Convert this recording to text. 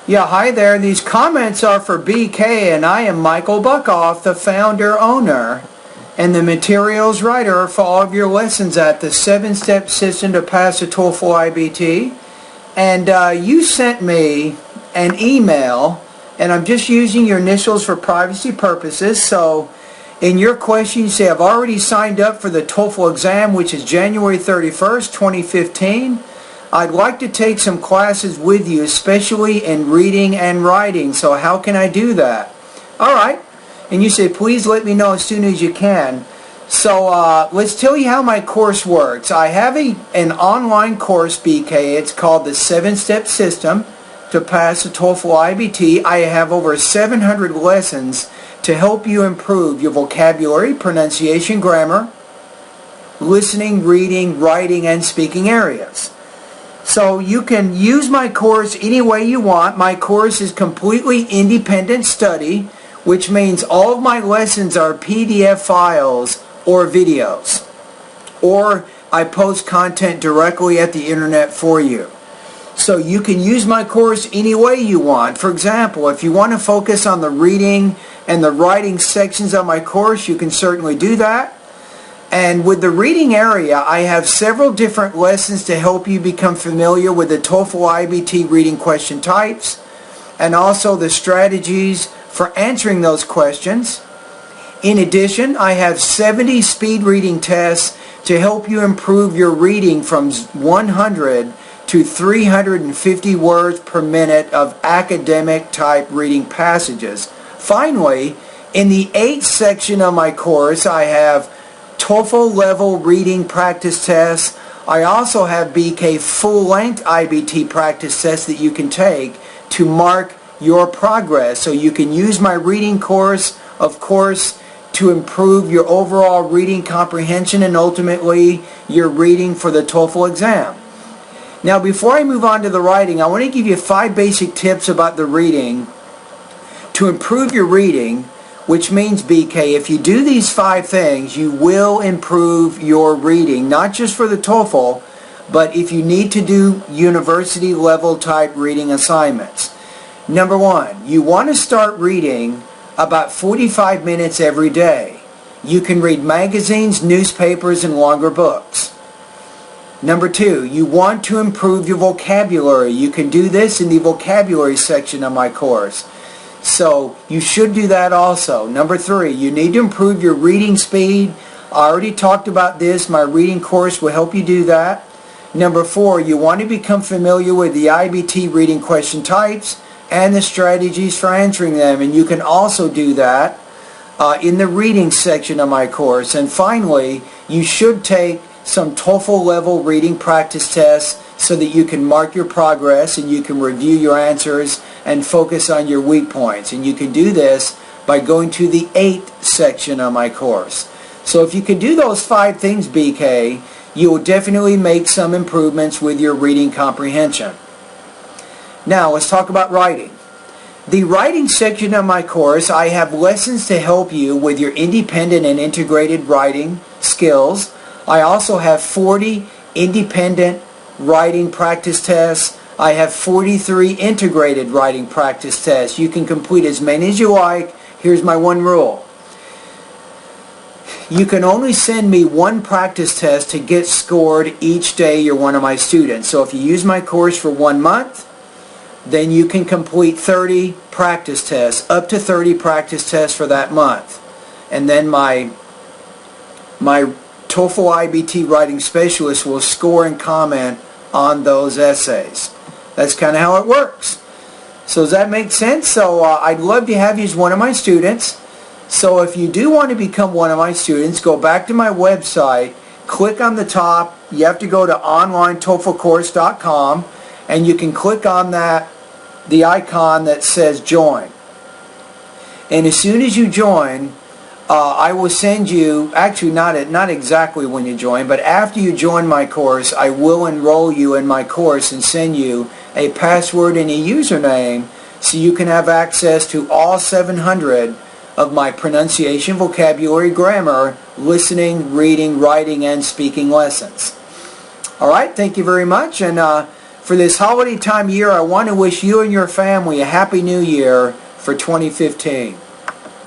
Yeah, hi there. These comments are for BK, and I am Michael Buckoff, the founder, owner, and the materials writer for all of your lessons at the 7-Step System to Pass the TOEFL IBT. And you sent me an email, and I'm just using your initials for privacy purposes. So in your question, you say, I've already signed up for the TOEFL exam, which is January 31st, 2015. I'd like to take some classes with you, especially in reading and writing. So how can I do that? All right. And you say, please let me know as soon as you can. So let's tell you how my course works. I have an online course, BK. It's called the 7-Step System to Pass the TOEFL IBT. I have over 700 lessons to help you improve your vocabulary, pronunciation, grammar, listening, reading, writing, and speaking areas. So you can use my course any way you want. My course is completely independent study, which means all of my lessons are PDF files or videos. Or I post content directly at the internet for you. So you can use my course any way you want. For example, if you want to focus on the reading and the writing sections of my course, you can certainly do that. And with the reading area, I have several different lessons to help you become familiar with the TOEFL IBT reading question types and also the strategies for answering those questions. In addition, I have 70 speed reading tests to help you improve your reading from 100 to 350 words per minute of academic type reading passages. Finally, in the 8th section of my course, I have TOEFL level reading practice tests. I also have BK full-length IBT practice tests that you can take to mark your progress. So you can use my reading course, of course, to improve your overall reading comprehension and ultimately your reading for the TOEFL exam. Now, before I move on to the writing, I want to give you 5 basic tips about the reading to improve your reading, which means, BK, if you do these 5 things, you will improve your reading, not just for the TOEFL, but if you need to do university level type reading assignments. Number 1, you want to start reading about 45 minutes every day. You can read magazines, newspapers, and longer books. Number 2, you want to improve your vocabulary. You can do this in the vocabulary section of my course. So you should do that also. Number 3, you need to improve your reading speed. I already talked about this. My reading course will help you do that. Number 4, you want to become familiar with the IBT reading question types and the strategies for answering them. And you can also do that in the reading section of my course. And finally, you should take some TOEFL level reading practice tests so that you can mark your progress and you can review your answers and focus on your weak points. And you can do this by going to the 8th section of my course. So if you can do those 5 things, BK, you will definitely make some improvements with your reading comprehension. Now let's talk about writing. The writing section of my course, I have lessons to help you with your independent and integrated writing skills. I also have 40 independent writing practice tests. I have 43 integrated writing practice tests. You can complete as many as you like. Here's my one rule. You can only send me 1 practice test to get scored each day you're one of my students. So if you use my course for 1 month, then you can complete 30 practice tests, up to 30 practice tests for that month. And then my TOEFL IBT writing specialist will score and comment on those essays. That's kind of how it works. So does that make sense? So I'd love to have you as one of my students. So if you do want to become one of my students, go back to my website, click on the top. You have to go to onlinetoeflcourse.com, and you can click on the icon that says join. And as soon as you join, I will send you, actually not exactly when you join, but after you join my course, I will enroll you in my course and send you a password and a username so you can have access to all 700 of my pronunciation, vocabulary, grammar, listening, reading, writing, and speaking lessons. All right, thank you very much, and For this holiday time of year, I want to wish you and your family a Happy New Year for 2015.